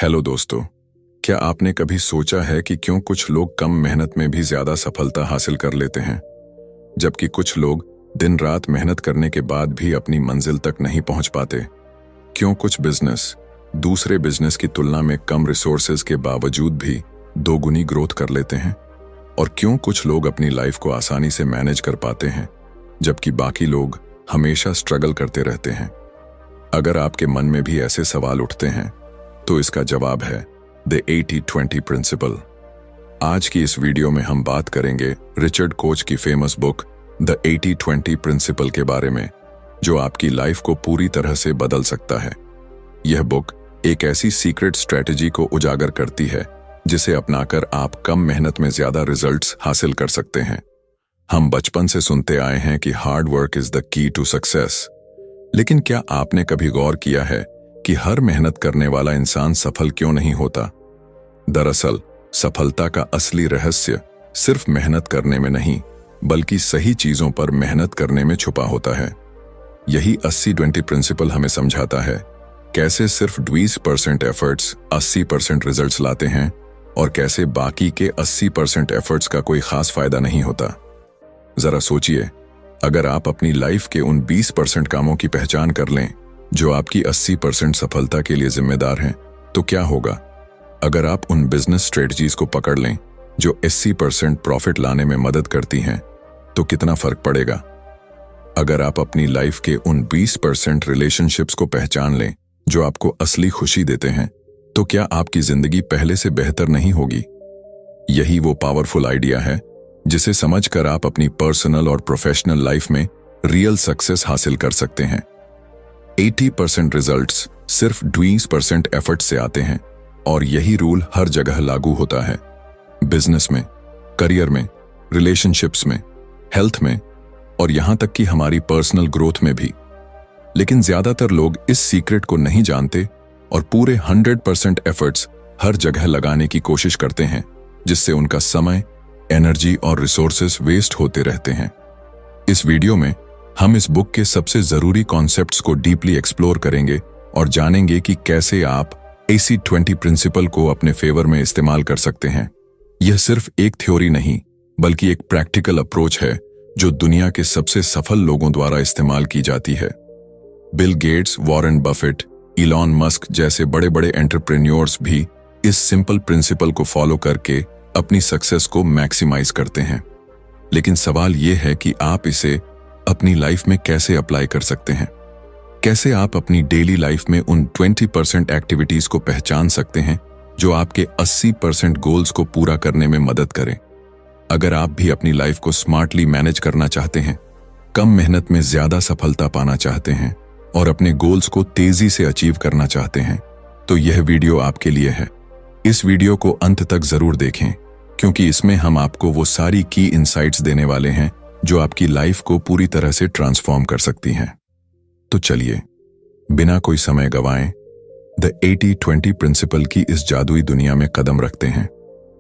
Hello दोस्तों, क्या आपने कभी सोचा है कि क्यों कुछ लोग कम मेहनत में भी ज्यादा सफलता हासिल कर लेते हैं, जबकि कुछ लोग दिन रात मेहनत करने के बाद भी अपनी मंजिल तक नहीं पहुंच पाते? क्यों कुछ बिजनेस दूसरे बिजनेस की तुलना में कम रिसोर्सेज के बावजूद भी दोगुनी ग्रोथ कर लेते हैं? और क्यों कुछ लोग अपनी लाइफ को आसानी से मैनेज कर पाते हैं, जबकि बाकी लोग हमेशा स्ट्रगल करते रहते हैं? अगर आपके मन में भी ऐसे सवाल उठते हैं तो इसका जवाब है द 80-20 प्रिंसिपल। आज की इस वीडियो में हम बात करेंगे रिचर्ड कोच की फेमस बुक द 80-20 प्रिंसिपल के बारे में, जो आपकी लाइफ को पूरी तरह से बदल सकता है। यह बुक एक ऐसी सीक्रेट स्ट्रेटजी को उजागर करती है जिसे अपनाकर आप कम मेहनत में ज्यादा रिजल्ट्स हासिल कर सकते हैं। हम बचपन से सुनते आए हैं कि hard work is the key to success, लेकिन क्या आपने कभी गौर किया है कि हर मेहनत करने वाला इंसान सफल क्यों नहीं होता? दरअसल सफलता का असली रहस्य सिर्फ मेहनत करने में नहीं, बल्कि सही चीजों पर मेहनत करने में छुपा होता है। यही 80-20 प्रिंसिपल हमें समझाता है कैसे सिर्फ 20% एफर्ट्स 80% रिजल्ट्स लाते हैं और कैसे बाकी के 80% एफर्ट्स का कोई खास फायदा नहीं होता। जरा सोचिए, अगर आप अपनी लाइफ के उन 20% कामों की पहचान कर लें जो आपकी 80% सफलता के लिए जिम्मेदार हैं, तो क्या होगा? अगर आप उन बिजनेस स्ट्रेटजीज को पकड़ लें जो 80% प्रॉफिट लाने में मदद करती हैं, तो कितना फर्क पड़ेगा? अगर आप अपनी लाइफ के उन 20% रिलेशनशिप्स को पहचान लें जो आपको असली खुशी देते हैं, तो क्या आपकी जिंदगी पहले से बेहतर नहीं होगी? यही वो पावरफुल आइडिया है जिसे समझकर आप अपनी पर्सनल और प्रोफेशनल लाइफ में रियल सक्सेस हासिल कर सकते हैं। 80% रिजल्ट्स सिर्फ 20% एफर्ट से आते हैं, और यही रूल हर जगह लागू होता है। बिजनेस में, करियर में, रिलेशनशिप्स में, हेल्थ में, और यहां तक कि हमारी पर्सनल ग्रोथ में भी। लेकिन ज्यादातर लोग इस सीक्रेट को नहीं जानते और पूरे 100% एफर्ट्स हर जगह लगाने की कोशिश करते हैं, जिससे उनका समय, एनर्जी और रिसोर्सेस वेस्ट होते रहते हैं। इस वीडियो में हम इस बुक के सबसे जरूरी कॉन्सेप्ट्स को डीपली एक्सप्लोर करेंगे और जानेंगे कि कैसे आप 80-20 प्रिंसिपल को अपने फेवर में इस्तेमाल कर सकते हैं। यह सिर्फ एक थ्योरी नहीं, बल्कि एक प्रैक्टिकल अप्रोच है जो दुनिया के सबसे सफल लोगों द्वारा इस्तेमाल की जाती है। Bill Gates, Warren Buffett, Elon Musk जैसे बड़े बड़े एंटरप्रेन्योर्स भी इस सिंपल प्रिंसिपल को फॉलो करके अपनी सक्सेस को मैक्सिमाइज करते हैं। लेकिन सवाल यह है कि आप इसे अपनी लाइफ में कैसे अप्लाई कर सकते हैं? कैसे आप अपनी डेली लाइफ में उन 20% एक्टिविटीज को पहचान सकते हैं जो आपके 80% गोल्स को पूरा करने में मदद करें? अगर आप भी अपनी लाइफ को स्मार्टली मैनेज करना चाहते हैं, कम मेहनत में ज्यादा सफलता पाना चाहते हैं और अपने गोल्स को तेजी से अचीव करना चाहते हैं, तो यह वीडियो आपके लिए है। इस वीडियो को अंत तक जरूर देखें, क्योंकि इसमें हम आपको वो सारी की इनसाइट्स देने वाले हैं जो आपकी लाइफ को पूरी तरह से ट्रांसफॉर्म कर सकती हैं। तो चलिए, बिना कोई समय गंवाएं, द 80-20 प्रिंसिपल की इस जादुई दुनिया में कदम रखते हैं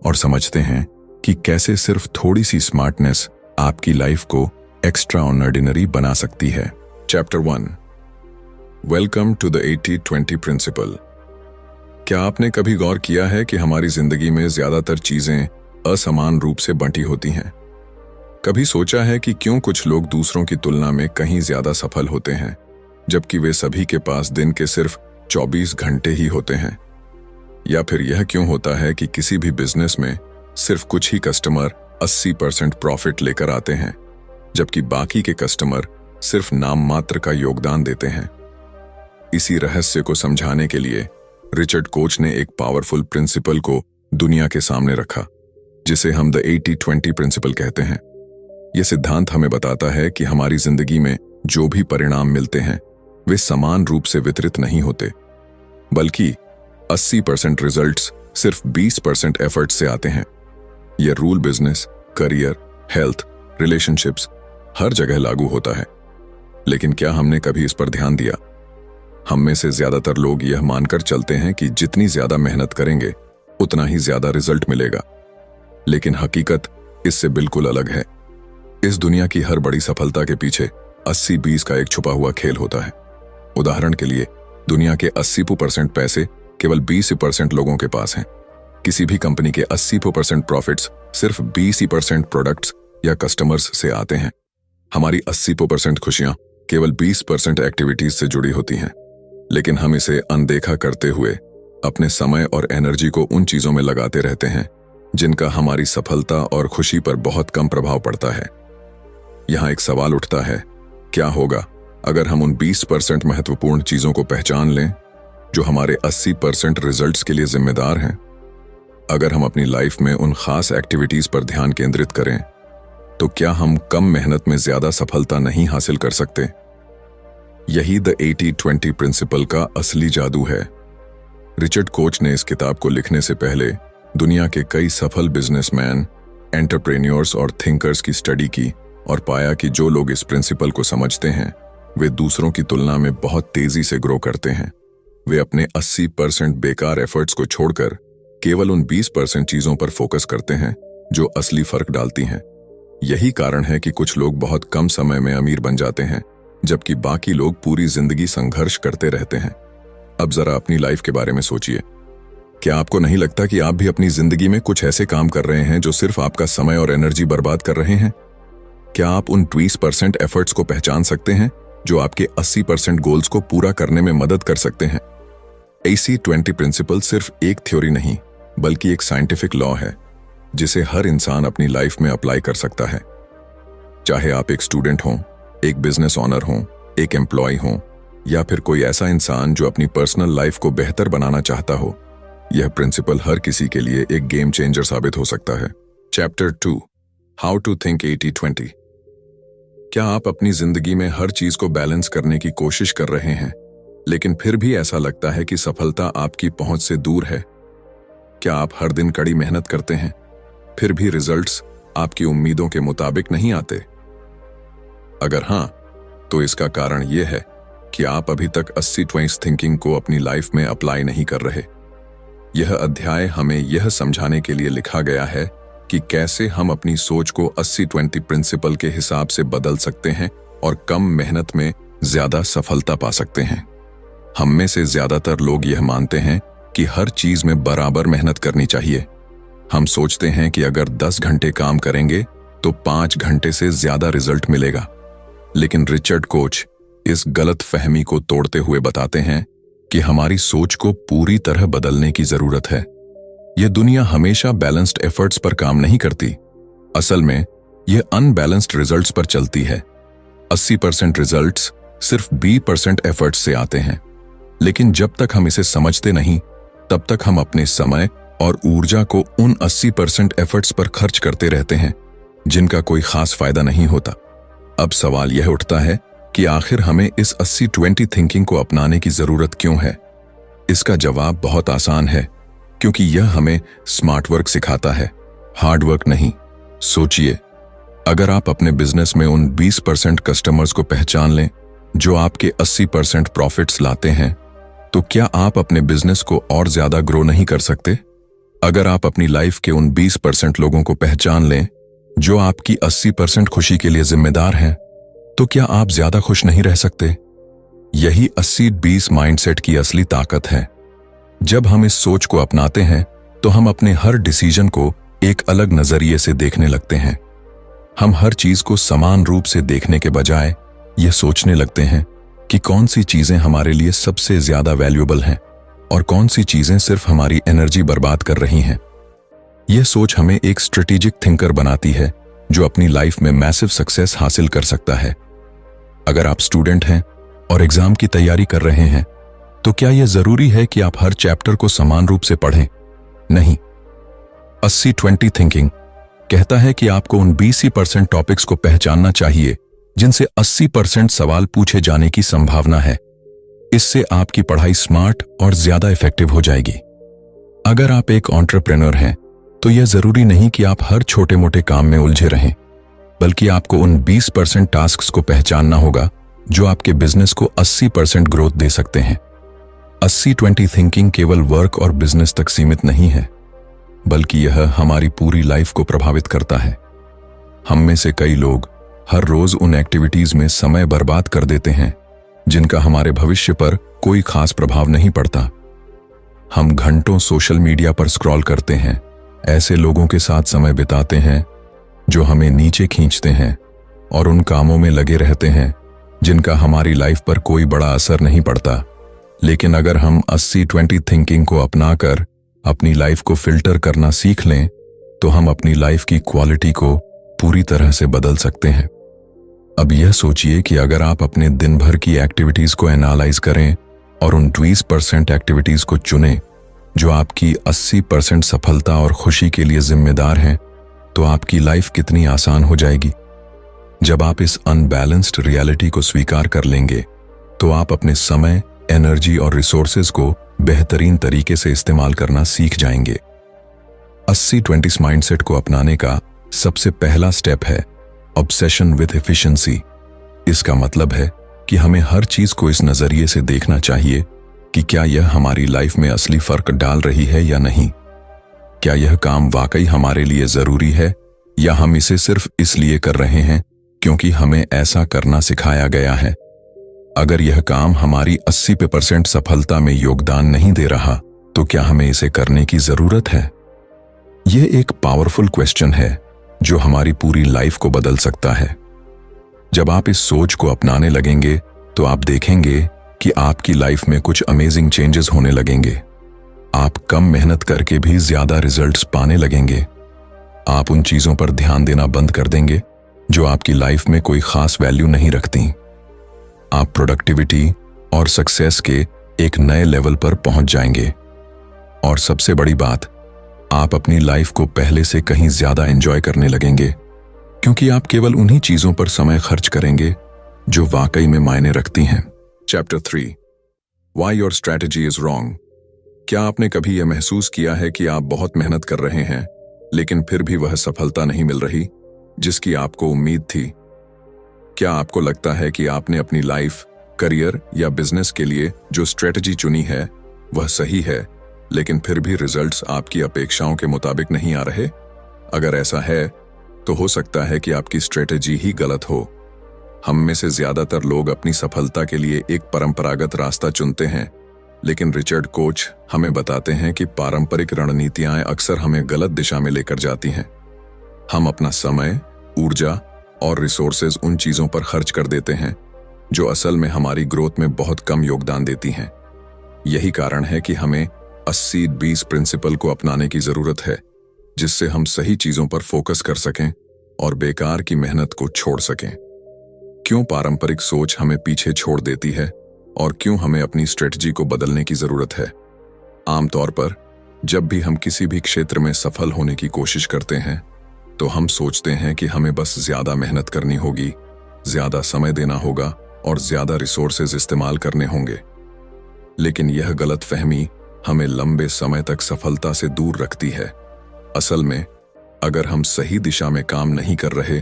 और समझते हैं कि कैसे सिर्फ थोड़ी सी स्मार्टनेस आपकी लाइफ को एक्स्ट्रा ऑर्डिनरी बना सकती है। Chapter 1, welcome to the 80-20 principle. क्या आपने कभी गौर किया है कि हमारी जिंदगी में ज्यादातर चीजें असमान रूप से बंटी होती हैं? कभी सोचा है कि क्यों कुछ लोग दूसरों की तुलना में कहीं ज्यादा सफल होते हैं, जबकि वे सभी के पास दिन के सिर्फ 24 घंटे ही होते हैं? या फिर यह क्यों होता है कि किसी भी बिजनेस में सिर्फ कुछ ही कस्टमर 80% प्रॉफिट लेकर आते हैं, जबकि बाकी के कस्टमर सिर्फ नाम मात्र का योगदान देते हैं? इसी रहस्य को समझाने के लिए रिचर्ड कोच ने एक पावरफुल प्रिंसिपल को दुनिया के सामने रखा, जिसे हम द 80-20 प्रिंसिपल कहते हैं। यह सिद्धांत हमें बताता है कि हमारी जिंदगी में जो भी परिणाम मिलते हैं वे समान रूप से वितरित नहीं होते, बल्कि 80% रिजल्ट्स सिर्फ 20% एफर्ट से आते हैं। यह rule business, career, health, relationships हर जगह लागू होता है। लेकिन क्या हमने कभी इस पर ध्यान दिया? हम में से ज्यादातर लोग यह मानकर चलते हैं कि जितनी ज्यादा मेहनत करेंगे उतना ही ज्यादा रिजल्ट मिलेगा। लेकिन हकीकत इससे बिल्कुल अलग है। इस दुनिया की हर बड़ी सफलता के पीछे 80-20 का एक छुपा हुआ खेल होता है। उदाहरण के लिए, दुनिया के 80% पैसे केवल 20% लोगों के पास हैं। किसी भी कंपनी के 80% प्रॉफिट्स सिर्फ 20% प्रोडक्ट्स या कस्टमर्स से आते हैं। हमारी 80% खुशियां केवल 20% एक्टिविटीज से जुड़ी होती हैं, लेकिन हम इसे अनदेखा करते हुए अपने समय और एनर्जी को उन चीजों में लगाते रहते हैं जिनका हमारी सफलता और खुशी पर बहुत कम प्रभाव पड़ता है। यहां एक सवाल उठता है, क्या होगा अगर हम उन 20% महत्वपूर्ण चीजों को पहचान लें जो हमारे 80% रिजल्ट्स के लिए जिम्मेदार हैं? अगर हम अपनी लाइफ में उन खास एक्टिविटीज पर ध्यान केंद्रित करें तो क्या हम कम मेहनत में ज्यादा सफलता नहीं हासिल कर सकते? यही द 80-20 प्रिंसिपल का असली जादू है। रिचर्ड कोच ने इस किताब को लिखने से पहले दुनिया के कई सफल बिजनेसमैन, एंटरप्रेन्योर्स और थिंकर्स की स्टडी की और पाया कि जो लोग इस प्रिंसिपल को समझते हैं वे दूसरों की तुलना में बहुत तेजी से ग्रो करते हैं। वे अपने 80% बेकार एफर्ट्स को छोड़कर केवल उन 20% चीजों पर फोकस करते हैं जो असली फर्क डालती हैं। यही कारण है कि कुछ लोग बहुत कम समय में अमीर बन जाते हैं जबकि बाकी लोग पूरी जिंदगी संघर्ष करते रहते हैं। अब जरा अपनी लाइफ के बारे में सोचिए। क्या आपको नहीं लगता कि आप भी अपनी जिंदगी में कुछ ऐसे काम कर रहे हैं जो सिर्फ आपका समय और एनर्जी बर्बाद कर रहे हैं? क्या आप उन 20% एफर्ट्स को पहचान सकते हैं जो आपके 80% गोल्स को पूरा करने में मदद कर सकते हैं? 80-20 प्रिंसिपल सिर्फ एक थ्योरी नहीं बल्कि एक साइंटिफिक लॉ है जिसे हर इंसान अपनी लाइफ में अप्लाई कर सकता है। चाहे आप एक स्टूडेंट हों, एक बिजनेस ऑनर हों, एक एम्प्लॉय हों या फिर कोई ऐसा इंसान जो अपनी पर्सनल लाइफ को बेहतर बनाना चाहता हो, यह प्रिंसिपल हर किसी के लिए एक गेम चेंजर साबित हो सकता है। Chapter 2, how to think 80-20। क्या आप अपनी जिंदगी में हर चीज को बैलेंस करने की कोशिश कर रहे हैं लेकिन फिर भी ऐसा लगता है कि सफलता आपकी पहुंच से दूर है? क्या आप हर दिन कड़ी मेहनत करते हैं फिर भी रिजल्ट्स आपकी उम्मीदों के मुताबिक नहीं आते? अगर हां, तो इसका कारण यह है कि आप अभी तक 80-20 थिंकिंग को अपनी लाइफ में अप्लाई नहीं कर रहे। यह अध्याय हमें यह समझाने के लिए लिखा गया है कि कैसे हम अपनी सोच को 80-20 प्रिंसिपल के हिसाब से बदल सकते हैं और कम मेहनत में ज्यादा सफलता पा सकते हैं। हम में से ज्यादातर लोग यह मानते हैं कि हर चीज में बराबर मेहनत करनी चाहिए। हम सोचते हैं कि अगर 10 घंटे काम करेंगे तो 5 घंटे से ज्यादा रिजल्ट मिलेगा। लेकिन रिचर्ड कोच इस गलत फहमी को तोड़ते हुए बताते हैं कि हमारी सोच को पूरी तरह बदलने की जरूरत है। यह दुनिया हमेशा बैलेंस्ड एफर्ट्स पर काम नहीं करती। असल में यह अनबैलेंस्ड रिजल्ट्स पर चलती है। 80% रिजल्ट्स सिर्फ 20% एफर्ट्स से आते हैं, लेकिन जब तक हम इसे समझते नहीं तब तक हम अपने समय और ऊर्जा को उन 80% एफर्ट्स पर खर्च करते रहते हैं जिनका कोई खास फायदा नहीं होता। अब सवाल यह उठता है कि आखिर हमें इस 80-20 थिंकिंग को अपनाने की जरूरत क्यों है? इसका जवाब बहुत आसान है, क्योंकि यह हमें स्मार्ट वर्क सिखाता है, हार्ड वर्क नहीं। सोचिए, अगर आप अपने बिजनेस में उन 20% कस्टमर्स को पहचान लें जो आपके 80% प्रॉफिट्स लाते हैं, तो क्या आप अपने बिजनेस को और ज्यादा ग्रो नहीं कर सकते? अगर आप अपनी लाइफ के उन 20% लोगों को पहचान लें जो आपकी 80% खुशी के लिए जिम्मेदार हैं, तो क्या आप ज्यादा खुश नहीं रह सकते? यही 80-20 माइंडसेट की असली ताकत है। जब हम इस सोच को अपनाते हैं तो हम अपने हर डिसीजन को एक अलग नजरिए से देखने लगते हैं। हम हर चीज को समान रूप से देखने के बजाय यह सोचने लगते हैं कि कौन सी चीजें हमारे लिए सबसे ज्यादा वैल्यूएबल हैं और कौन सी चीजें सिर्फ हमारी एनर्जी बर्बाद कर रही हैं। यह सोच हमें एक स्ट्रेटेजिक थिंकर बनाती है जो अपनी लाइफ में मैसिव सक्सेस हासिल कर सकता है। अगर आप स्टूडेंट हैं और एग्जाम की तैयारी कर रहे हैं, तो क्या यह जरूरी है कि आप हर चैप्टर को समान रूप से पढ़ें? नहीं। 80-20 थिंकिंग कहता है कि आपको उन 20% टॉपिक्स को पहचानना चाहिए जिनसे 80% सवाल पूछे जाने की संभावना है। इससे आपकी पढ़ाई स्मार्ट और ज्यादा इफेक्टिव हो जाएगी। अगर आप एक एंटरप्रेन्योर हैं, तो यह जरूरी नहीं कि आप हर छोटे मोटे काम में उलझे रहें, बल्कि आपको उन 20% टास्क्स को पहचानना होगा जो आपके बिजनेस को 80% ग्रोथ दे सकते हैं। 80-20 थिंकिंग केवल वर्क और बिजनेस तक सीमित नहीं है, बल्कि यह हमारी पूरी लाइफ को प्रभावित करता है। हम में से कई लोग हर रोज उन एक्टिविटीज में समय बर्बाद कर देते हैं जिनका हमारे भविष्य पर कोई खास प्रभाव नहीं पड़ता। हम घंटों सोशल मीडिया पर स्क्रॉल करते हैं, ऐसे लोगों के साथ समय बिताते हैं जो हमें नीचे खींचते हैं और उन कामों में लगे रहते हैं जिनका हमारी लाइफ पर कोई बड़ा असर नहीं पड़ता। लेकिन अगर हम 80-20 थिंकिंग को अपनाकर अपनी लाइफ को फिल्टर करना सीख लें तो हम अपनी लाइफ की क्वालिटी को पूरी तरह से बदल सकते हैं। अब यह सोचिए कि अगर आप अपने दिन भर की एक्टिविटीज को एनालाइज करें और उन 20% एक्टिविटीज को चुनें जो आपकी 80% सफलता और खुशी के लिए जिम्मेदार हैं, तो आपकी लाइफ कितनी आसान हो जाएगी। जब आप इस अनबैलेंस्ड रियलिटी को स्वीकार कर लेंगे तो आप अपने समय, एनर्जी और रिसोर्सेज को बेहतरीन तरीके से इस्तेमाल करना सीख जाएंगे। 80-20 माइंडसेट को अपनाने का सबसे पहला स्टेप है ऑब्सेशन विद एफिशिएंसी। इसका मतलब है कि हमें हर चीज को इस नजरिए से देखना चाहिए कि क्या यह हमारी लाइफ में असली फर्क डाल रही है या नहीं। क्या यह काम वाकई हमारे लिए जरूरी है या हम इसे सिर्फ इसलिए कर रहे हैं क्योंकि हमें ऐसा करना सिखाया गया है। अगर यह काम हमारी 80% सफलता में योगदान नहीं दे रहा तो क्या हमें इसे करने की जरूरत है। यह एक पावरफुल क्वेश्चन है जो हमारी पूरी लाइफ को बदल सकता है। जब आप इस सोच को अपनाने लगेंगे तो आप देखेंगे कि आपकी लाइफ में कुछ अमेजिंग चेंजेस होने लगेंगे। आप कम मेहनत करके भी ज्यादा रिजल्ट्स पाने लगेंगे। आप उन चीजों पर ध्यान देना बंद कर देंगे जो आपकी लाइफ में कोई खास वैल्यू नहीं रखती। आप प्रोडक्टिविटी और सक्सेस के एक नए लेवल पर पहुंच जाएंगे। और सबसे बड़ी बात, आप अपनी लाइफ को पहले से कहीं ज्यादा एंजॉय करने लगेंगे क्योंकि आप केवल उन्हीं चीजों पर समय खर्च करेंगे जो वाकई में मायने रखती हैं। Chapter 3, why your strategy is wrong. क्या आपने कभी यह महसूस किया है कि आप बहुत मेहनत कर रहे हैं लेकिन फिर भी वह सफलता नहीं मिल रही जिसकी आपको उम्मीद थी? क्या आपको लगता है कि आपने अपनी लाइफ, करियर या बिजनेस के लिए जो स्ट्रैटेजी चुनी है वह सही है लेकिन फिर भी रिजल्ट्स आपकी अपेक्षाओं के मुताबिक नहीं आ रहे? अगर ऐसा है तो हो सकता है कि आपकी स्ट्रैटेजी ही गलत हो। हम में से ज्यादातर लोग अपनी सफलता के लिए एक परंपरागत रास्ता चुनते हैं, लेकिन रिचर्ड कोच हमें बताते हैं कि पारंपरिक रणनीतियां अक्सर हमें गलत दिशा में लेकर जाती हैं। हम अपना समय, ऊर्जा और रिसोर्सेज उन चीजों पर खर्च कर देते हैं जो असल में हमारी ग्रोथ में बहुत कम योगदान देती हैं। यही कारण है कि हमें 80-20 प्रिंसिपल को अपनाने की जरूरत है, जिससे हम सही चीजों पर फोकस कर सकें और बेकार की मेहनत को छोड़ सकें। क्यों पारंपरिक सोच हमें पीछे छोड़ देती है और क्यों हमें अपनी स्ट्रेटजी को बदलने की जरूरत है? आमतौर पर जब भी हम किसी भी क्षेत्र में सफल होने की कोशिश करते हैं तो हम सोचते हैं कि हमें बस ज्यादा मेहनत करनी होगी, ज्यादा समय देना होगा और ज्यादा रिसोर्सेज इस्तेमाल करने होंगे। लेकिन यह गलतफहमी हमें लंबे समय तक सफलता से दूर रखती है। असल में अगर हम सही दिशा में काम नहीं कर रहे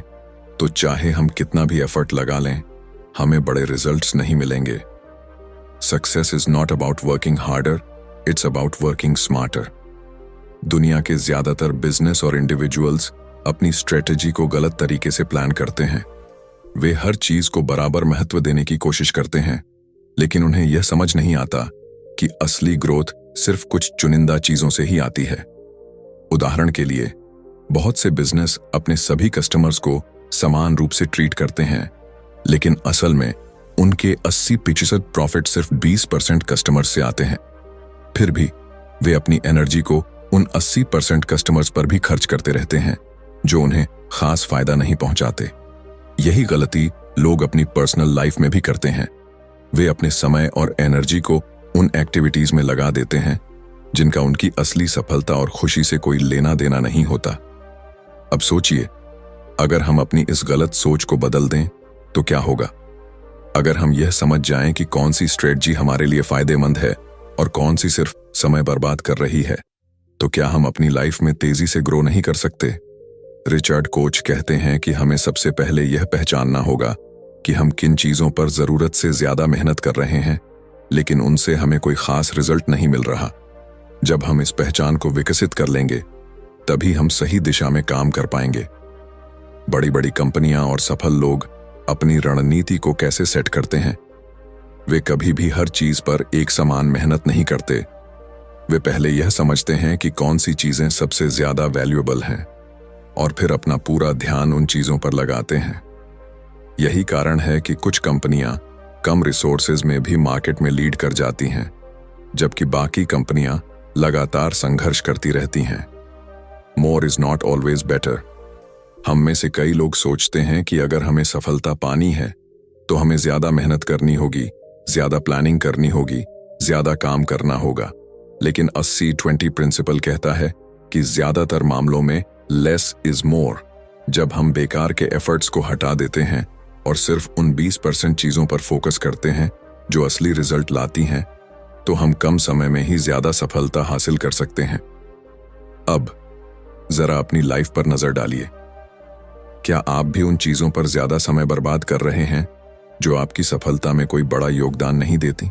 तो चाहे हम कितना भी एफर्ट लगा लें, हमें बड़े रिजल्ट्स नहीं मिलेंगे। Success is not about working harder, it's about working smarter. दुनिया के ज्यादातर बिजनेस और इंडिविजुअल्स अपनी स्ट्रेटेजी को गलत तरीके से प्लान करते हैं। वे हर चीज को बराबर महत्व देने की कोशिश करते हैं, लेकिन उन्हें यह समझ नहीं आता कि असली ग्रोथ सिर्फ कुछ चुनिंदा चीजों से ही आती है। उदाहरण के लिए, बहुत से बिजनेस अपने सभी कस्टमर्स को समान रूप से ट्रीट करते हैं, लेकिन असल में उनके 80% प्रॉफिट सिर्फ 20% कस्टमर्स से आते हैं। फिर भी वे अपनी एनर्जी को उन 80% कस्टमर्स पर भी खर्च करते रहते हैं जो उन्हें खास फायदा नहीं पहुंचाते। यही गलती लोग अपनी पर्सनल लाइफ में भी करते हैं। वे अपने समय और एनर्जी को उन एक्टिविटीज में लगा देते हैं जिनका उनकी असली सफलता और खुशी से कोई लेना देना नहीं होता। अब सोचिए, अगर हम अपनी इस गलत सोच को बदल दें तो क्या होगा? अगर हम यह समझ जाएं कि कौन सी स्ट्रेटजी हमारे लिए फायदेमंद है और कौन सी सिर्फ समय बर्बाद कर रही है, तो क्या हम अपनी लाइफ में तेजी से ग्रो नहीं कर सकते? रिचर्ड कोच कहते हैं कि हमें सबसे पहले यह पहचानना होगा कि हम किन चीजों पर जरूरत से ज्यादा मेहनत कर रहे हैं, लेकिन उनसे हमें कोई खास रिजल्ट नहीं मिल रहा। जब हम इस पहचान को विकसित कर लेंगे, तभी हम सही दिशा में काम कर पाएंगे। बड़ी बड़ी कंपनियां और सफल लोग अपनी रणनीति को कैसे सेट करते हैं? वे कभी भी हर चीज पर एक समान मेहनत नहीं करते। वे पहले यह समझते हैं कि कौन सी चीजें सबसे ज्यादा वैल्यूएबल हैं और फिर अपना पूरा ध्यान उन चीजों पर लगाते हैं। यही कारण है कि कुछ कंपनियां कम रिसोर्सेज में भी मार्केट में लीड कर जाती हैं, जबकि बाकी कंपनियां लगातार संघर्ष करती रहती हैं। More is not always better. हम में से कई लोग सोचते हैं कि अगर हमें सफलता पानी है तो हमें ज्यादा मेहनत करनी होगी, ज्यादा प्लानिंग करनी होगी, ज्यादा काम करना होगा। लेकिन 80-20 प्रिंसिपल कहता है कि ज्यादातर मामलों में लेस इज मोर। जब हम बेकार के एफर्ट्स को हटा देते हैं और सिर्फ उन 20% चीजों पर फोकस करते हैं जो असली रिजल्ट लाती हैं, तो हम कम समय में ही ज्यादा सफलता हासिल कर सकते हैं। अब जरा अपनी लाइफ पर नजर डालिए। क्या आप भी उन चीजों पर ज्यादा समय बर्बाद कर रहे हैं जो आपकी सफलता में कोई बड़ा योगदान नहीं देती?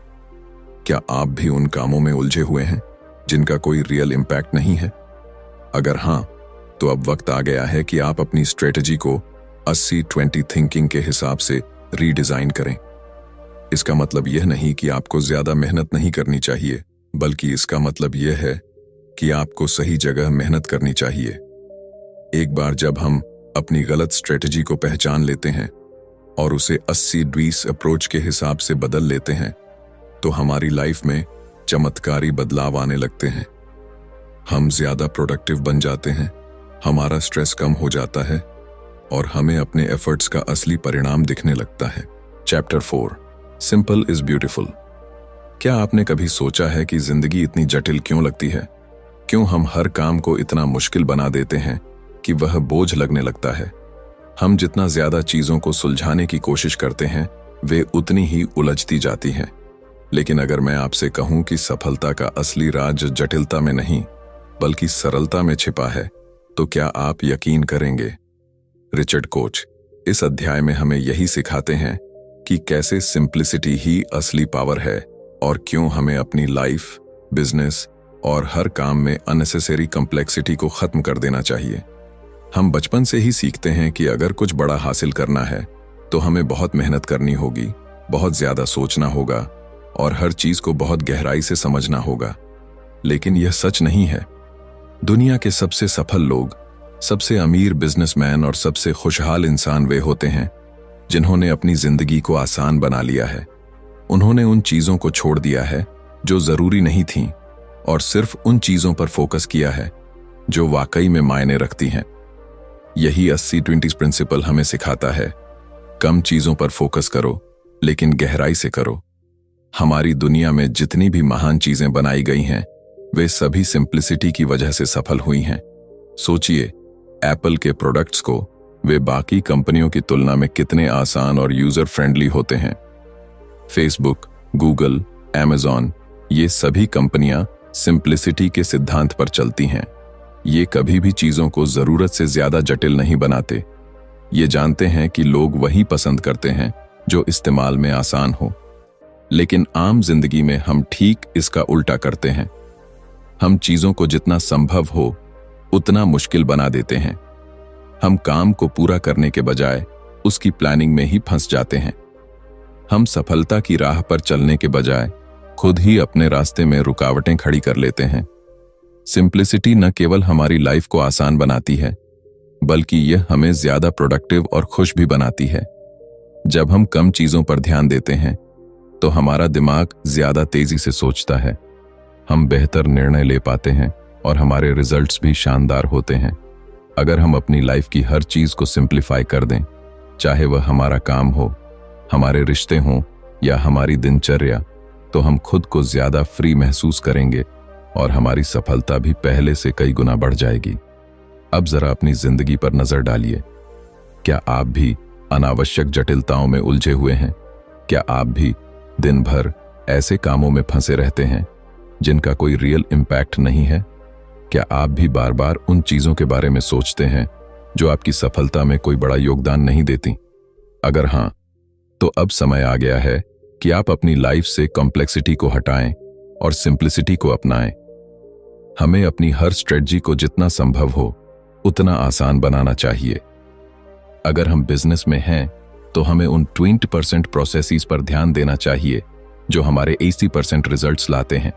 क्या आप भी उन कामों में उलझे हुए हैं जिनका कोई रियल इम्पैक्ट नहीं है? अगर हां, तो अब वक्त आ गया है कि आप अपनी स्ट्रेटजी को 80-20 थिंकिंग के हिसाब से रीडिजाइन करें। इसका मतलब यह नहीं कि आपको ज्यादा मेहनत नहीं करनी चाहिए, बल्कि इसका मतलब यह है कि आपको सही जगह मेहनत करनी चाहिए। एक बार जब हम अपनी गलत स्ट्रेटजी को पहचान लेते हैं और उसे 80-20 अप्रोच के हिसाब से बदल लेते हैं, तो हमारी लाइफ में चमत्कारी बदलाव आने लगते हैं। हम ज्यादा प्रोडक्टिव बन जाते हैं, हमारा स्ट्रेस कम हो जाता है और हमें अपने एफर्ट्स का असली परिणाम दिखने लगता है। Chapter 4, simple is beautiful. क्या आपने कभी सोचा है कि जिंदगी इतनी जटिल क्यों लगती है? क्यों हम हर काम को इतना मुश्किल बना देते हैं कि वह बोझ लगने लगता है? हम जितना ज्यादा चीजों को सुलझाने की कोशिश करते हैं, वे उतनी ही उलझती जाती हैं। लेकिन अगर मैं आपसे कहूं कि सफलता का असली राज जटिलता में नहीं, बल्कि सरलता में छिपा है, तो क्या आप यकीन करेंगे? रिचर्ड कोच इस अध्याय में हमें यही सिखाते हैं कि कैसे सिंप्लिसिटी ही असली पावर है और क्यों हमें अपनी लाइफ, बिजनेस और हर काम में अननेसेसरी कॉम्प्लेक्सिटी को खत्म कर देना चाहिए। हम बचपन से ही सीखते हैं कि अगर कुछ बड़ा हासिल करना है तो हमें बहुत मेहनत करनी होगी, बहुत ज्यादा सोचना होगा और हर चीज को बहुत गहराई से समझना होगा। लेकिन यह सच नहीं है। दुनिया के सबसे सफल लोग, सबसे अमीर बिजनेसमैन और सबसे खुशहाल इंसान वे होते हैं जिन्होंने अपनी जिंदगी को आसान बना लिया है। उन्होंने उन चीजों को छोड़ दिया है जो जरूरी नहीं थीं और सिर्फ उन चीजों पर फोकस किया है जो वाकई में मायने रखती हैं। यही 80-20 प्रिंसिपल हमें सिखाता है, कम चीजों पर फोकस करो लेकिन गहराई से करो। हमारी दुनिया में जितनी भी महान चीजें बनाई गई हैं, वे सभी सिंप्लिसिटी की वजह से सफल हुई हैं। सोचिए, एप्पल के प्रोडक्ट्स को वे बाकी कंपनियों की तुलना में कितने आसान और यूजर फ्रेंडली होते हैं। फेसबुक, गूगल, अमेज़न, ये सभी कंपनियां सिंप्लिसिटी के सिद्धांत पर चलती हैं। ये कभी भी चीजों को जरूरत से ज्यादा जटिल नहीं बनाते। ये जानते हैं कि लोग वही पसंद करते हैं जो इस्तेमाल में आसान हो। लेकिन आम जिंदगी में हम ठीक इसका उल्टा करते हैं। हम चीजों को जितना संभव हो उतना मुश्किल बना देते हैं। हम काम को पूरा करने के बजाय उसकी प्लानिंग में ही फंस जाते हैं। हम सफलता की राह पर चलने के बजाय खुद ही अपने रास्ते में रुकावटें खड़ी कर लेते हैं। सिंप्लिसिटी न केवल हमारी लाइफ को आसान बनाती है, बल्कि यह हमें ज्यादा प्रोडक्टिव और खुश भी बनाती है। जब हम कम चीजों पर ध्यान देते हैं, तो हमारा दिमाग ज्यादा तेजी से सोचता है, हम बेहतर निर्णय ले पाते हैं और हमारे रिजल्ट्स भी शानदार होते हैं। अगर हम अपनी लाइफ की हर चीज को सिंप्लीफाई कर दें, चाहे वह हमारा काम हो, हमारे रिश्ते हों या हमारी दिनचर्या, तो हम खुद को ज्यादा फ्री महसूस करेंगे और हमारी सफलता भी पहले से कई गुना बढ़ जाएगी। अब जरा अपनी जिंदगी पर नजर डालिए। क्या आप भी अनावश्यक जटिलताओं में उलझे हुए हैं? क्या आप भी दिन भर ऐसे कामों में फंसे रहते हैं जिनका कोई रियल इम्पैक्ट नहीं है? क्या आप भी बार बार उन चीजों के बारे में सोचते हैं जो आपकी सफलता में कोई बड़ा योगदान नहीं देती? अगर हां, तो अब समय आ गया है कि आप अपनी लाइफ से कॉम्प्लेक्सिटी को हटाएं और सिंप्लिसिटी को अपनाएं। हमें अपनी हर स्ट्रेटजी को जितना संभव हो उतना आसान बनाना चाहिए। अगर हम बिजनेस में हैं, तो हमें उन 20% प्रोसेसेस पर ध्यान देना चाहिए जो हमारे 80% रिजल्ट्स लाते हैं।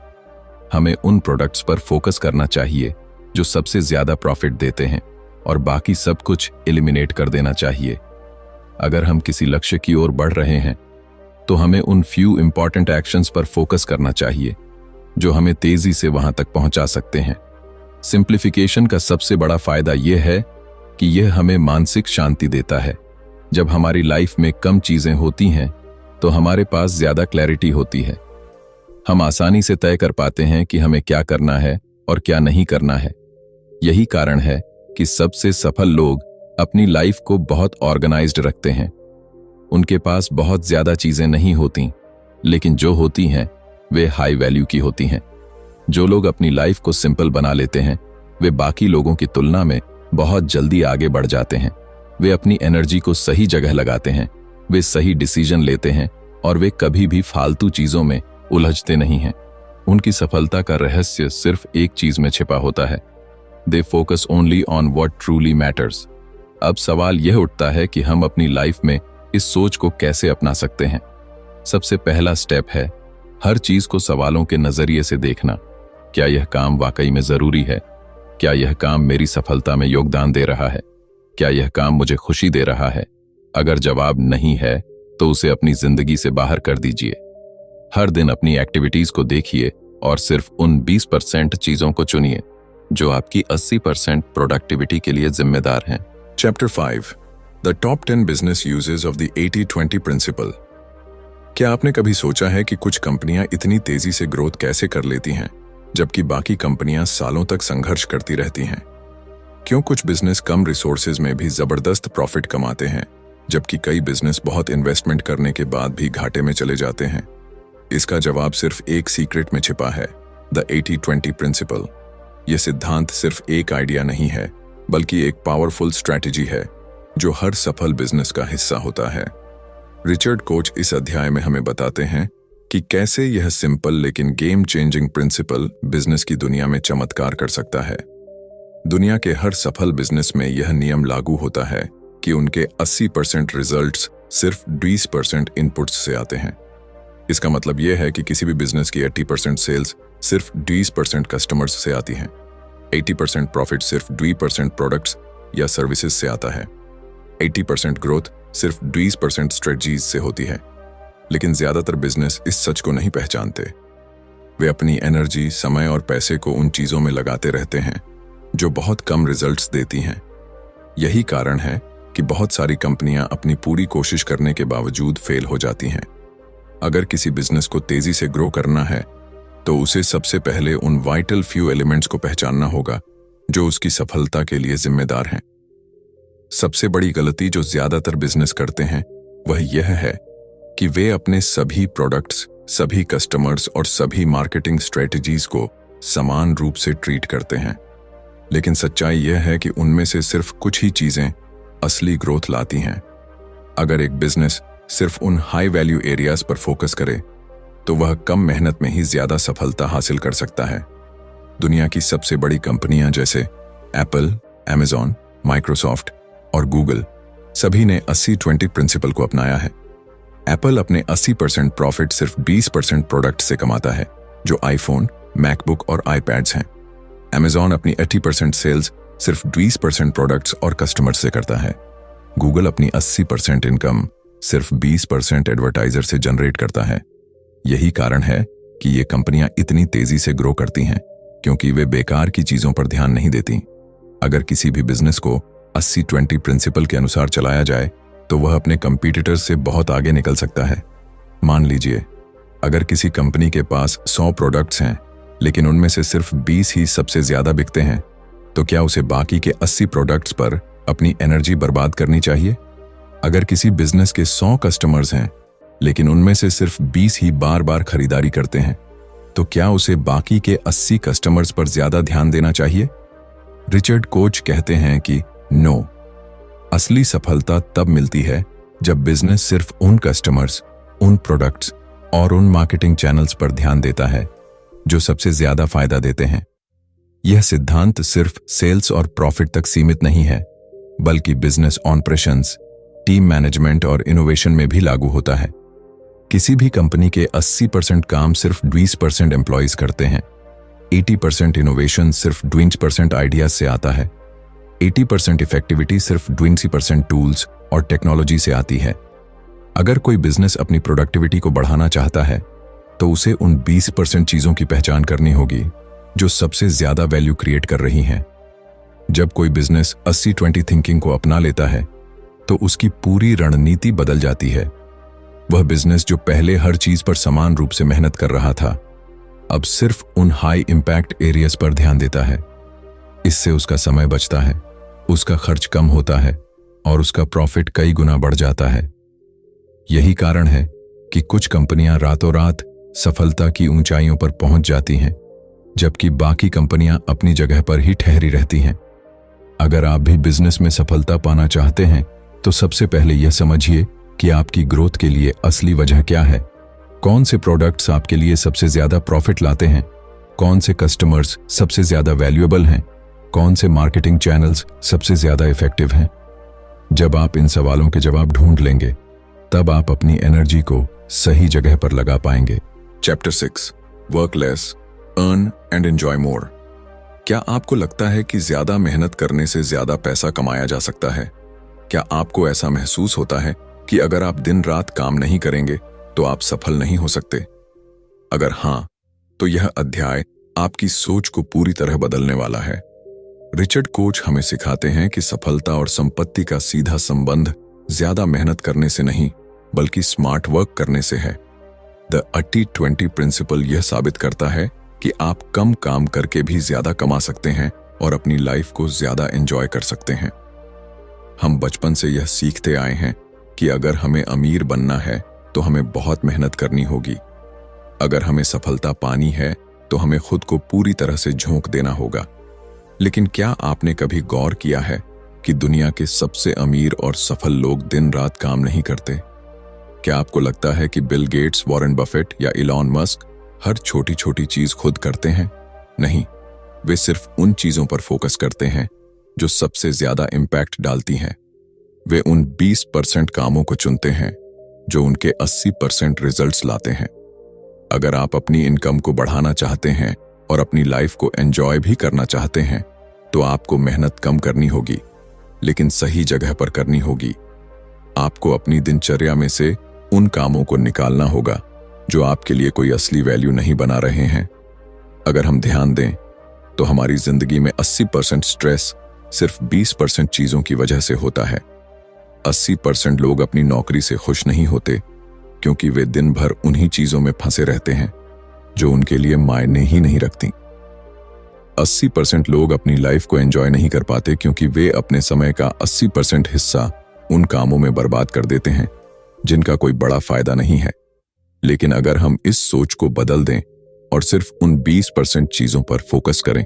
हमें उन प्रोडक्ट्स पर फोकस करना चाहिए जो सबसे ज्यादा प्रॉफिट देते हैं और बाकी सब कुछ एलिमिनेट कर देना चाहिए। अगर हम किसी लक्ष्य की ओर बढ़ रहे हैं तो हमें उन फ्यू इंपॉर्टेंट एक्शंस पर फोकस करना चाहिए जो हमें तेजी से वहां तक पहुंचा सकते हैं। सिंप्लीफिकेशन का सबसे बड़ा फायदा यह है कि यह हमें मानसिक शांति देता है। जब हमारी लाइफ में कम चीजें होती हैं तो हमारे पास ज्यादा क्लैरिटी होती है। हम आसानी से तय कर पाते हैं कि हमें क्या करना है और क्या नहीं करना है। यही कारण है कि सबसे सफल लोग अपनी लाइफ को बहुत ऑर्गेनाइज्ड रखते हैं। उनके पास बहुत ज्यादा चीजें नहीं होती, लेकिन जो होती हैं वे हाई वैल्यू की होती हैं। जो लोग अपनी लाइफ को सिंपल बना लेते हैं वे बाकी लोगों की तुलना में बहुत जल्दी आगे बढ़ जाते हैं। वे अपनी एनर्जी को सही जगह लगाते हैं, वे सही डिसीजन लेते हैं और वे कभी भी फालतू चीजों में उलझते नहीं हैं। उनकी सफलता का रहस्य सिर्फ एक चीज में छिपा होता है। They focus only on what truly matters. अब सवाल यह उठता है कि हम अपनी लाइफ में इस सोच को कैसे अपना सकते हैं। सबसे पहला स्टेप है हर चीज को सवालों के नजरिए से देखना। क्या यह काम वाकई में जरूरी है? क्या यह काम मेरी सफलता में योगदान दे रहा है? क्या यह काम मुझे खुशी दे रहा है? अगर जवाब नहीं है तो उसे अपनी जिंदगी से बाहर कर दीजिए। हर दिन अपनी एक्टिविटीज को देखिए और सिर्फ उन 20% चीजों को चुनिए जो आपकी 80% प्रोडक्टिविटी के लिए जिम्मेदार हैं। Chapter 5 The Top 10 Business Uses of the 80-20 Principle। क्या आपने कभी सोचा है कि कुछ कंपनियां इतनी तेजी से ग्रोथ कैसे कर लेती हैं जबकि बाकी कंपनियां सालों तक संघर्ष करती रहती हैं? क्यों कुछ बिजनेस कम रिसोर्सेज में भी जबरदस्त प्रॉफिट कमाते हैं जबकि कई बिजनेस बहुत इन्वेस्टमेंट करने के बाद भी घाटे में चले जाते हैं? इसका जवाब सिर्फ एक सीक्रेट में छिपा है, द 80-20 प्रिंसिपल। यह सिद्धांत सिर्फ एक आइडिया नहीं है बल्कि एक पावरफुल स्ट्रैटेजी है जो हर सफल बिजनेस का हिस्सा होता है। रिचर्ड कोच इस अध्याय में हमें बताते हैं कि कैसे यह सिंपल लेकिन गेम चेंजिंग प्रिंसिपल बिजनेस की दुनिया में चमत्कार कर सकता है। दुनिया के हर सफल बिजनेस में यह नियम लागू होता है कि उनके 80% रिजल्ट्स सिर्फ 20% इनपुट्स से आते हैं। इसका मतलब यह है कि किसी भी बिजनेस की 80% सेल्स सिर्फ 20% कस्टमर्स से आती हैं। 80% प्रॉफिट सिर्फ 20% प्रोडक्ट्स या सर्विसेज से आता है। 80% ग्रोथ सिर्फ 20% स्ट्रेटजीज से होती है। लेकिन ज्यादातर बिजनेस इस सच को नहीं पहचानते। वे अपनी एनर्जी, समय और पैसे को उन चीजों में लगाते रहते हैं जो बहुत कम रिजल्ट्स देती हैं। यही कारण है कि बहुत सारी कंपनियां अपनी पूरी कोशिश करने के बावजूद फेल हो जाती हैं। अगर किसी बिजनेस को तेजी से ग्रो करना है तो उसे सबसे पहले उन वाइटल फ्यू एलिमेंट्स को पहचानना होगा जो उसकी सफलता के लिए जिम्मेदार हैं। सबसे बड़ी गलती जो ज्यादातर बिजनेस करते हैं वह यह है कि वे अपने सभी प्रोडक्ट्स, सभी कस्टमर्स और सभी मार्केटिंग स्ट्रेटजीज को समान रूप से ट्रीट करते हैं। लेकिन सच्चाई यह है कि उनमें से सिर्फ कुछ ही चीजें असली ग्रोथ लाती हैं। अगर एक बिजनेस सिर्फ उन हाई वैल्यू एरियाज पर फोकस करे तो वह कम मेहनत में ही ज्यादा सफलता हासिल कर सकता है। दुनिया की सबसे बड़ी कंपनियां जैसे एप्पल, अमेज़न, माइक्रोसॉफ्ट और गूगल सभी ने 80-20 प्रिंसिपल को अपनाया है। एप्पल अपने 80% प्रॉफिट सिर्फ 20% प्रोडक्ट से कमाता है जो आईफोन, मैकबुक और आईपैड्स हैं। अमेज़न अपनी 80% सेल्स सिर्फ 20% प्रोडक्ट्स और कस्टमर्स से करता है। गूगल अपनी 80% इनकम सिर्फ 20% एडवर्टाइजर से जनरेट करता है। यही कारण है कि ये कंपनियां इतनी तेजी से ग्रो करती हैं क्योंकि वे बेकार की चीजों पर ध्यान नहीं देती। अगर किसी भी बिजनेस को 80-20 प्रिंसिपल के अनुसार चलाया जाए तो वह अपने कंपीटिटर्स से बहुत आगे निकल सकता है। मान लीजिए अगर किसी कंपनी के पास 100 प्रोडक्ट्स हैं लेकिन उनमें से सिर्फ 20 ही सबसे ज्यादा बिकते हैं तो क्या उसे बाकी के 80 प्रोडक्ट्स पर अपनी एनर्जी बर्बाद करनी चाहिए? अगर किसी बिजनेस के 100 कस्टमर्स हैं लेकिन उनमें से सिर्फ 20 ही बार बार खरीदारी करते हैं तो क्या उसे बाकी के 80 कस्टमर्स पर ज्यादा ध्यान देना चाहिए? रिचर्ड कोच कहते हैं कि नो, असली सफलता तब मिलती है जब बिजनेस सिर्फ उन कस्टमर्स, उन प्रोडक्ट्स और उन मार्केटिंग चैनल्स पर ध्यान देता है जो सबसे ज्यादा फायदा देते हैं। यह सिद्धांत सिर्फ सेल्स और प्रॉफिट तक सीमित नहीं है बल्कि बिजनेस ऑपरेशंस, टीम मैनेजमेंट और इनोवेशन में भी लागू होता है। किसी भी कंपनी के 80% काम सिर्फ 20% एम्प्लॉइज करते हैं 80% इनोवेशन सिर्फ 20% आइडियाज से आता है। 80% इफेक्टिविटी सिर्फ 20% टूल्स और टेक्नोलॉजी से आती है। अगर कोई बिजनेस अपनी प्रोडक्टिविटी को बढ़ाना चाहता है तो उसे उन 20% चीजों की पहचान करनी होगी जो सबसे ज्यादा वैल्यू क्रिएट कर रही हैं। जब कोई बिजनेस 80-20 थिंकिंग को अपना लेता है तो उसकी पूरी रणनीति बदल जाती है। वह बिजनेस जो पहले हर चीज पर समान रूप से मेहनत कर रहा था, अब सिर्फ उन हाई इंपैक्ट एरियाज पर ध्यान देता है। इससे उसका समय बचता है, उसका खर्च कम होता है और उसका प्रॉफिट कई गुना बढ़ जाता है। यही कारण है कि कुछ कंपनियां रातों रात सफलता की ऊंचाइयों पर पहुंच जाती हैं, जबकि बाकी कंपनियां अपनी जगह पर ही ठहरी रहती हैं। अगर आप भी बिजनेस में सफलता पाना चाहते हैं तो सबसे पहले यह समझिए कि आपकी ग्रोथ के लिए असली वजह क्या है। कौन से प्रोडक्ट्स आपके लिए सबसे ज्यादा प्रॉफिट लाते हैं, कौन से कस्टमर्स सबसे ज्यादा वैल्यूएबल हैं, कौन से मार्केटिंग चैनल्स सबसे ज्यादा इफेक्टिव हैं। जब आप इन सवालों के जवाब ढूंढ लेंगे तब आप अपनी एनर्जी को सही जगह पर लगा पाएंगे। Chapter 6 work less, earn and enjoy मोर। क्या आपको लगता है कि ज्यादा मेहनत करने से ज्यादा पैसा कमाया जा सकता है? क्या आपको ऐसा महसूस होता है कि अगर आप दिन रात काम नहीं करेंगे तो आप सफल नहीं हो सकते? अगर हां, तो यह अध्याय आपकी सोच को पूरी तरह बदलने वाला है। रिचर्ड कोच हमें सिखाते हैं कि सफलता और संपत्ति का सीधा संबंध ज्यादा मेहनत करने से नहीं, बल्कि स्मार्ट वर्क करने से है। द 80-20 प्रिंसिपल यह साबित करता है कि आप कम काम करके भी ज्यादा कमा सकते हैं और अपनी लाइफ को ज्यादा एंजॉय कर सकते हैं। हम बचपन से यह सीखते आए हैं कि अगर हमें अमीर बनना है तो हमें बहुत मेहनत करनी होगी। अगर हमें सफलता पानी है तो हमें खुद को पूरी तरह से झोंक देना होगा। लेकिन क्या आपने कभी गौर किया है कि दुनिया के सबसे अमीर और सफल लोग दिन रात काम नहीं करते? क्या आपको लगता है कि बिल गेट्स, वॉरेन बफेट या इलॉन मस्क हर छोटी छोटी चीज खुद करते हैं? नहीं, वे सिर्फ उन चीजों पर फोकस करते हैं जो सबसे ज्यादा इंपैक्ट डालती हैं। वे उन 20% कामों को चुनते हैं जो उनके 80% रिजल्ट्स लाते हैं। अगर आप अपनी इनकम को बढ़ाना चाहते हैं और अपनी लाइफ को एंजॉय भी करना चाहते हैं तो आपको मेहनत कम करनी होगी, लेकिन सही जगह पर करनी होगी। आपको अपनी दिनचर्या में से उन कामों को निकालना होगा जो आपके लिए कोई असली वैल्यू नहीं बना रहे हैं। अगर हम ध्यान दें तो हमारी जिंदगी में 80% स्ट्रेस सिर्फ 20% चीजों की वजह से होता है। 80% लोग अपनी नौकरी से खुश नहीं होते क्योंकि वे दिन भर उन्हीं चीजों में फंसे रहते हैं जो उनके लिए मायने ही नहीं रखती। 80% लोग अपनी लाइफ को एंजॉय नहीं कर पाते क्योंकि वे अपने समय का 80% हिस्सा उन कामों में बर्बाद कर देते हैं जिनका कोई बड़ा फायदा नहीं है। लेकिन अगर हम इस सोच को बदल दें और सिर्फ उन 20% चीजों पर फोकस करें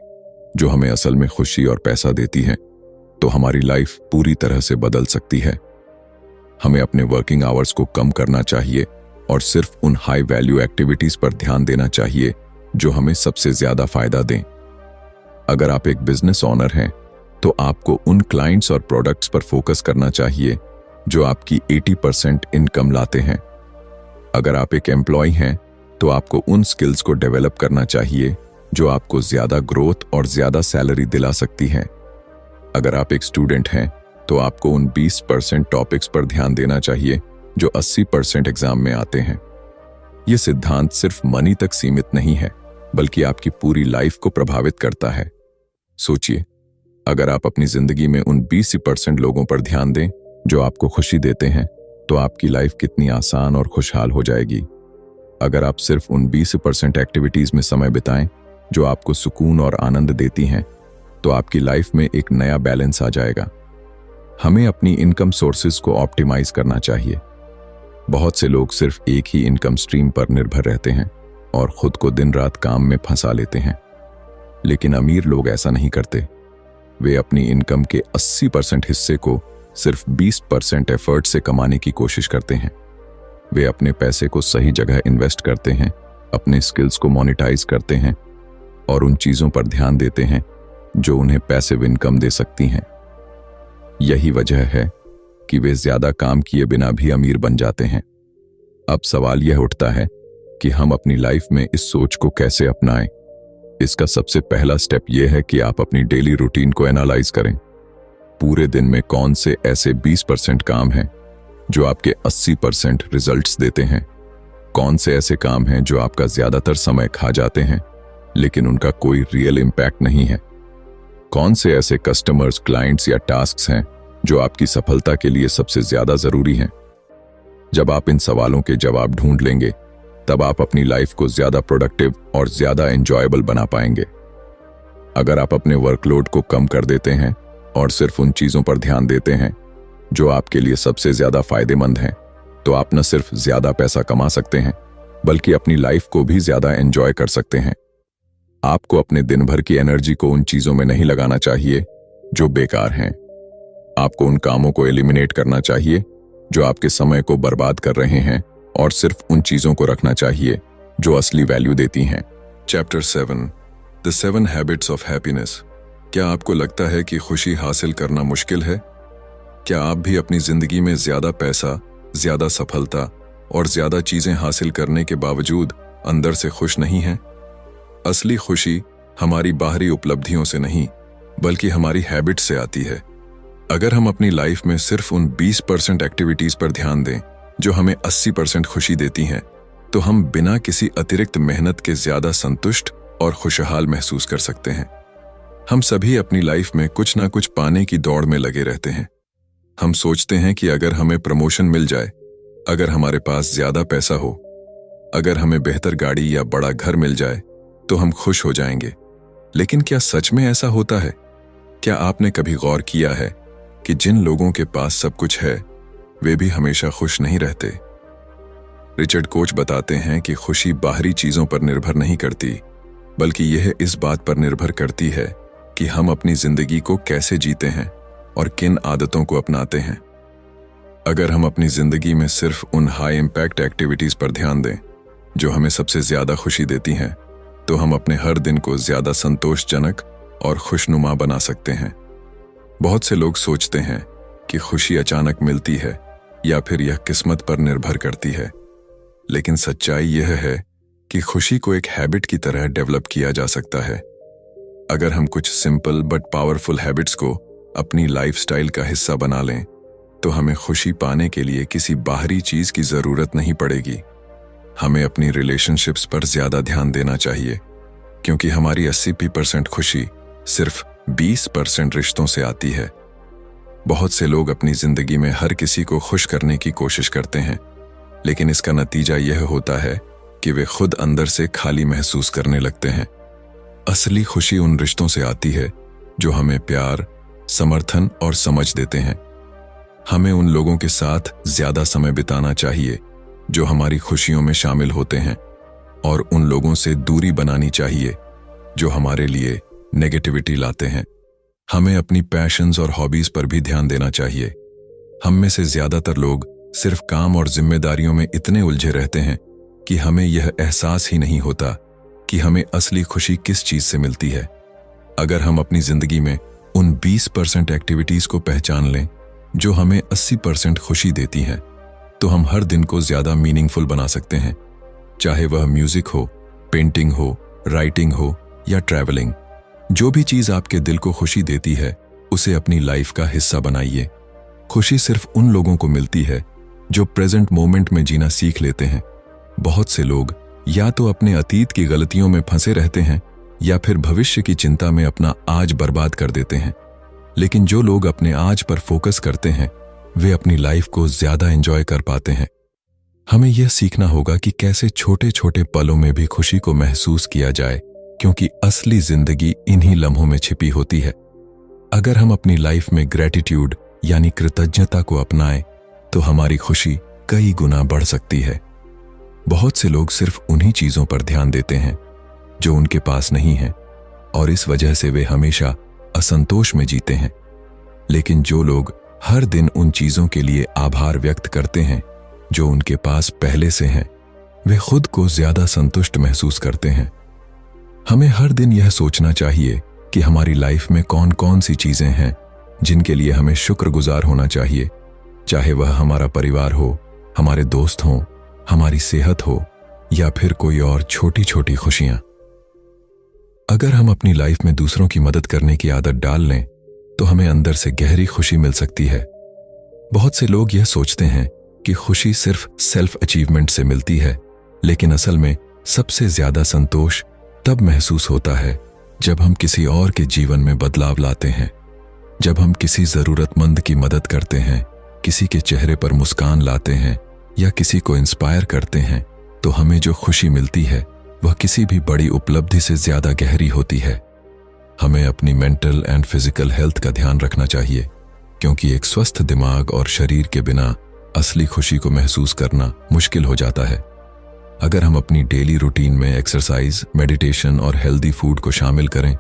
जो हमें असल में खुशी और पैसा देती है, तो हमारी लाइफ पूरी तरह से बदल सकती है। हमें अपने वर्किंग आवर्स को कम करना चाहिए और सिर्फ उन हाई वैल्यू एक्टिविटीज पर ध्यान देना चाहिए जो हमें सबसे ज्यादा फायदा दें। अगर आप एक बिजनेस ओनर हैं तो आपको उन क्लाइंट्स और प्रोडक्ट्स पर फोकस करना चाहिए जो आपकी 80% इनकम लाते हैं। अगर आप एक एम्प्लॉय हैं तो आपको उन स्किल्स को डेवलप करना चाहिए जो आपको ज्यादा ग्रोथ और ज्यादा सैलरी दिला सकती हैं। अगर आप एक स्टूडेंट हैं तो आपको उन 20% टॉपिक्स पर ध्यान देना चाहिए जो 80% एग्जाम में आते हैं। यह सिद्धांत सिर्फ मनी तक सीमित नहीं है, बल्कि आपकी पूरी लाइफ को प्रभावित करता है। सोचिए, अगर आप अपनी जिंदगी में उन 20% लोगों पर ध्यान दें जो आपको खुशी देते हैं, तो आपकी लाइफ कितनी आसान और खुशहाल हो जाएगी। अगर आप सिर्फ उन 20% एक्टिविटीज में समय बिताएं जो आपको सुकून और आनंद देती हैं, तो आपकी लाइफ में एक नया बैलेंस आ जाएगा। हमें अपनी इनकम सोर्सेज को ऑप्टिमाइज करना चाहिए। बहुत से लोग सिर्फ एक ही इनकम स्ट्रीम पर निर्भर रहते हैं और खुद को दिन रात काम में फंसा लेते हैं। लेकिन अमीर लोग ऐसा नहीं करते। वे अपनी इनकम के 80% हिस्से को सिर्फ 20% एफर्ट से कमाने की कोशिश करते हैं। वे अपने पैसे को सही जगह इन्वेस्ट करते हैं, अपने स्किल्स को मोनेटाइज करते हैं और उन चीजों पर ध्यान देते हैं जो उन्हें पैसिव इनकम दे सकती हैं। यही वजह है कि वे ज्यादा काम किए बिना भी अमीर बन जाते हैं। अब सवाल यह उठता है कि हम अपनी लाइफ में इस सोच को कैसे अपनाएं। इसका सबसे पहला स्टेप यह है कि आप अपनी डेली रूटीन को एनालाइज करें। पूरे दिन में कौन से ऐसे 20% काम हैं जो आपके 80% रिजल्ट्स देते हैं? कौन से ऐसे काम हैं जो आपका ज्यादातर समय खा जाते हैं लेकिन उनका कोई रियल इम्पैक्ट नहीं है? कौन से ऐसे कस्टमर्स, क्लाइंट्स या टास्क्स हैं जो आपकी सफलता के लिए सबसे ज्यादा जरूरी हैं? जब आप इन सवालों के जवाब ढूंढ लेंगे तब आप अपनी लाइफ को ज्यादा प्रोडक्टिव और ज्यादा एंजॉयबल बना पाएंगे। अगर आप अपने वर्कलोड को कम कर देते हैं और सिर्फ उन चीजों पर ध्यान देते हैं जो आपके लिए सबसे ज्यादा फायदेमंद हैं, तो आप न सिर्फ ज्यादा पैसा कमा सकते हैं बल्कि अपनी लाइफ को भी ज्यादा एंजॉय कर सकते हैं। आपको अपने दिन भर की एनर्जी को उन चीजों में नहीं लगाना चाहिए जो बेकार हैं। आपको उन कामों को एलिमिनेट करना चाहिए जो आपके समय को बर्बाद कर रहे हैं और सिर्फ उन चीजों को रखना चाहिए जो असली वैल्यू देती हैं। Chapter 7 the 7 habits of happiness. क्या आपको लगता है कि खुशी हासिल करना मुश्किल है? क्या आप भी अपनी जिंदगी में ज्यादा पैसा, ज्यादा सफलता और ज्यादा चीजें हासिल करने के बावजूद अंदर से खुश नहीं हैं? असली खुशी हमारी बाहरी उपलब्धियों से नहीं बल्कि हमारी हैबिट से आती है। अगर हम अपनी लाइफ में सिर्फ उन 20% एक्टिविटीज पर ध्यान दें जो हमें 80% खुशी देती हैं, तो हम बिना किसी अतिरिक्त मेहनत के ज्यादा संतुष्ट और खुशहाल महसूस कर सकते हैं। हम सभी अपनी लाइफ में कुछ ना कुछ पाने की दौड़ में लगे रहते हैं। हम सोचते हैं कि अगर हमें प्रमोशन मिल जाए, अगर हमारे पास ज्यादा पैसा हो, अगर हमें बेहतर गाड़ी या बड़ा घर मिल जाए तो हम खुश हो जाएंगे। लेकिन क्या सच में ऐसा होता है? क्या आपने कभी गौर किया है कि जिन लोगों के पास सब कुछ है वे भी हमेशा खुश नहीं रहते? रिचर्ड कोच बताते हैं कि खुशी बाहरी चीजों पर निर्भर नहीं करती बल्कि यह इस बात पर निर्भर करती है कि हम अपनी जिंदगी को कैसे जीते हैं और किन आदतों को अपनाते हैं। अगर हम अपनी जिंदगी में सिर्फ उन हाई इंपैक्ट एक्टिविटीज पर ध्यान दें जो हमें सबसे ज्यादा खुशी देती हैं, तो हम अपने हर दिन को ज्यादा संतोषजनक और खुशनुमा बना सकते हैं। बहुत से लोग सोचते हैं कि खुशी अचानक मिलती है या फिर यह किस्मत पर निर्भर करती है, लेकिन सच्चाई यह है कि खुशी को एक हैबिट की तरह डेवलप किया जा सकता है। अगर हम कुछ सिंपल बट पावरफुल हैबिट्स को अपनी लाइफस्टाइल का हिस्सा बना लें, तो हमें खुशी पाने के लिए किसी बाहरी चीज की जरूरत नहीं पड़ेगी। हमें अपनी रिलेशनशिप्स पर ज्यादा ध्यान देना चाहिए, क्योंकि हमारी 80% खुशी सिर्फ 20% रिश्तों से आती है। बहुत से लोग अपनी जिंदगी में हर किसी को खुश करने की कोशिश करते हैं, लेकिन इसका नतीजा यह होता है कि वे खुद अंदर से खाली महसूस करने लगते हैं। असली खुशी उन रिश्तों से आती है जो हमें प्यार, समर्थन और समझ देते हैं। हमें उन लोगों के साथ ज्यादा समय बिताना चाहिए जो हमारी खुशियों में शामिल होते हैं, और उन लोगों से दूरी बनानी चाहिए जो हमारे लिए नेगेटिविटी लाते हैं। हमें अपनी पैशंस और हॉबीज पर भी ध्यान देना चाहिए। हम में से ज्यादातर लोग सिर्फ काम और जिम्मेदारियों में इतने उलझे रहते हैं कि हमें यह एहसास ही नहीं होता कि हमें असली खुशी किस चीज से मिलती है। अगर हम अपनी जिंदगी में उन 20% एक्टिविटीज को पहचान लें जो हमें 80% खुशी देती हैं, तो हम हर दिन को ज्यादा मीनिंगफुल बना सकते हैं। चाहे वह म्यूजिक हो, पेंटिंग हो, राइटिंग हो या ट्रैवलिंग, जो भी चीज आपके दिल को खुशी देती है उसे अपनी लाइफ का हिस्सा बनाइए। खुशी सिर्फ उन लोगों को मिलती है जो प्रेजेंट मोमेंट में जीना सीख लेते हैं। बहुत से लोग या तो अपने अतीत की गलतियों में फंसे रहते हैं या फिर भविष्य की चिंता में अपना आज बर्बाद कर देते हैं। लेकिन जो लोग अपने आज पर फोकस करते हैं वे अपनी लाइफ को ज्यादा एंजॉय कर पाते हैं। हमें यह सीखना होगा कि कैसे छोटे छोटे पलों में भी खुशी को महसूस किया जाए, क्योंकि असली जिंदगी इन्हीं लम्हों में छिपी होती है। अगर हम अपनी लाइफ में ग्रेटिट्यूड यानी कृतज्ञता को अपनाएं, तो हमारी खुशी कई गुना बढ़ सकती है। बहुत से लोग सिर्फ उन्हीं चीजों पर ध्यान देते हैं जो उनके पास नहीं है, और इस वजह से वे हमेशा असंतोष में जीते हैं। लेकिन जो लोग हर दिन उन चीजों के लिए आभार व्यक्त करते हैं जो उनके पास पहले से हैं, वे खुद को ज्यादा संतुष्ट महसूस करते हैं। हमें हर दिन यह सोचना चाहिए कि हमारी लाइफ में कौन कौन सी चीजें हैं जिनके लिए हमें शुक्रगुजार होना चाहिए, चाहे वह हमारा परिवार हो, हमारे दोस्त हों, हमारी सेहत हो या फिर कोई और छोटी छोटी खुशियां। अगर हम अपनी लाइफ में दूसरों की मदद करने की आदत डाल लें तो हमें अंदर से गहरी खुशी मिल सकती है। बहुत से लोग यह सोचते हैं कि खुशी सिर्फ सेल्फ अचीवमेंट से मिलती है, लेकिन असल में सबसे ज्यादा संतोष तब महसूस होता है जब हम किसी और के जीवन में बदलाव लाते हैं। जब हम किसी जरूरतमंद की मदद करते हैं, किसी के चेहरे पर मुस्कान लाते हैं या किसी को इंस्पायर करते हैं, तो हमें जो खुशी मिलती है वह किसी भी बड़ी उपलब्धि से ज्यादा गहरी होती है। हमें अपनी मेंटल एंड फिजिकल हेल्थ का ध्यान रखना चाहिए, क्योंकि एक स्वस्थ दिमाग और शरीर के बिना असली खुशी को महसूस करना मुश्किल हो जाता है। अगर हम अपनी डेली रूटीन में एक्सरसाइज, मेडिटेशन और हेल्दी फूड को शामिल करें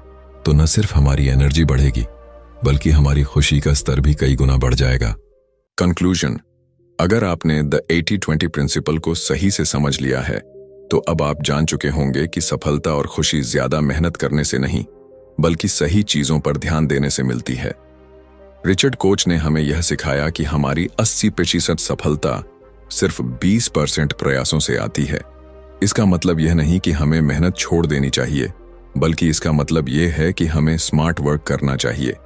तो न सिर्फ हमारी एनर्जी बढ़ेगी बल्कि हमारी खुशी का स्तर भी कई गुना बढ़ जाएगा। कंक्लूजन, अगर आपने द 80-20 प्रिंसिपल को सही से समझ लिया है तो अब आप जान चुके होंगे कि सफलता और खुशी ज्यादा मेहनत करने से नहीं बल्कि सही चीजों पर ध्यान देने से मिलती है। रिचर्ड कोच ने हमें यह सिखाया कि हमारी 80% सफलता सिर्फ 20% प्रयासों से आती है। इसका मतलब यह नहीं कि हमें मेहनत छोड़ देनी चाहिए, बल्कि इसका मतलब यह है कि हमें स्मार्ट वर्क करना चाहिए।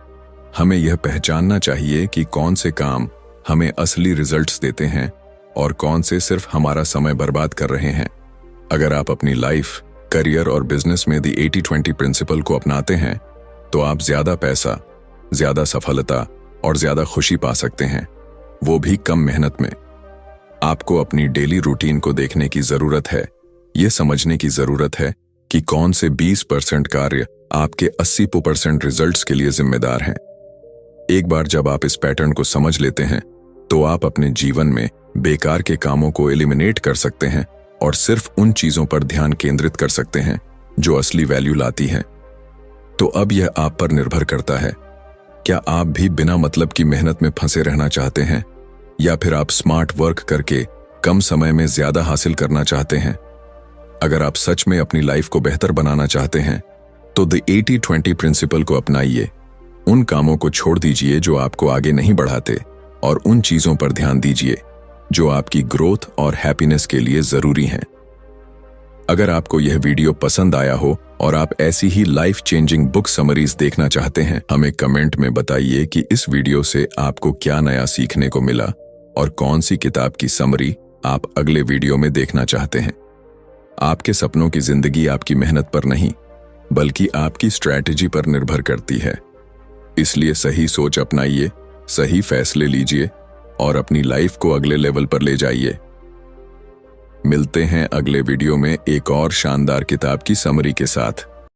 हमें यह पहचानना चाहिए कि कौन से काम हमें असली रिजल्ट्स देते हैं और कौन से सिर्फ हमारा समय बर्बाद कर रहे हैं। अगर आप अपनी लाइफ, करियर और बिजनेस में दी 80-20 प्रिंसिपल को अपनाते हैं तो आप ज्यादा पैसा, ज्यादा सफलता और ज्यादा खुशी पा सकते हैं, वो भी कम मेहनत में। आपको अपनी डेली रूटीन को देखने की जरूरत है, यह समझने की जरूरत है कि कौन से 20% कार्य आपके 80% रिजल्ट्स के लिए जिम्मेदार हैं। एक बार जब आप इस पैटर्न को समझ लेते हैं तो आप अपने जीवन में बेकार के कामों को एलिमिनेट कर सकते हैं और सिर्फ उन चीजों पर ध्यान केंद्रित कर सकते हैं जो असली वैल्यू लाती हैं। तो अब यह आप पर निर्भर करता है, क्या आप भी बिना मतलब की मेहनत में फंसे रहना चाहते हैं या फिर आप स्मार्ट वर्क करके कम समय में ज्यादा हासिल करना चाहते हैं। अगर आप सच में अपनी लाइफ को बेहतर बनाना चाहते हैं तो द 80-20 प्रिंसिपल को अपनाइए। उन कामों को छोड़ दीजिए जो आपको आगे नहीं बढ़ाते और उन चीजों पर ध्यान दीजिए जो आपकी ग्रोथ और हैप्पीनेस के लिए जरूरी हैं। अगर आपको यह वीडियो पसंद आया हो और आप ऐसी ही लाइफ चेंजिंग बुक समरीज देखना चाहते हैं, हमें कमेंट में बताइए कि इस वीडियो से आपको क्या नया सीखने को मिला और कौन सी किताब की समरी आप अगले वीडियो में देखना चाहते हैं। आपके सपनों की जिंदगी आपकी मेहनत पर नहीं बल्कि आपकी स्ट्रैटेजी पर निर्भर करती है। इसलिए सही सोच अपनाइए, सही फैसले लीजिए और अपनी लाइफ को अगले लेवल पर ले जाइए। मिलते हैं अगले वीडियो में एक और शानदार किताब की समरी के साथ।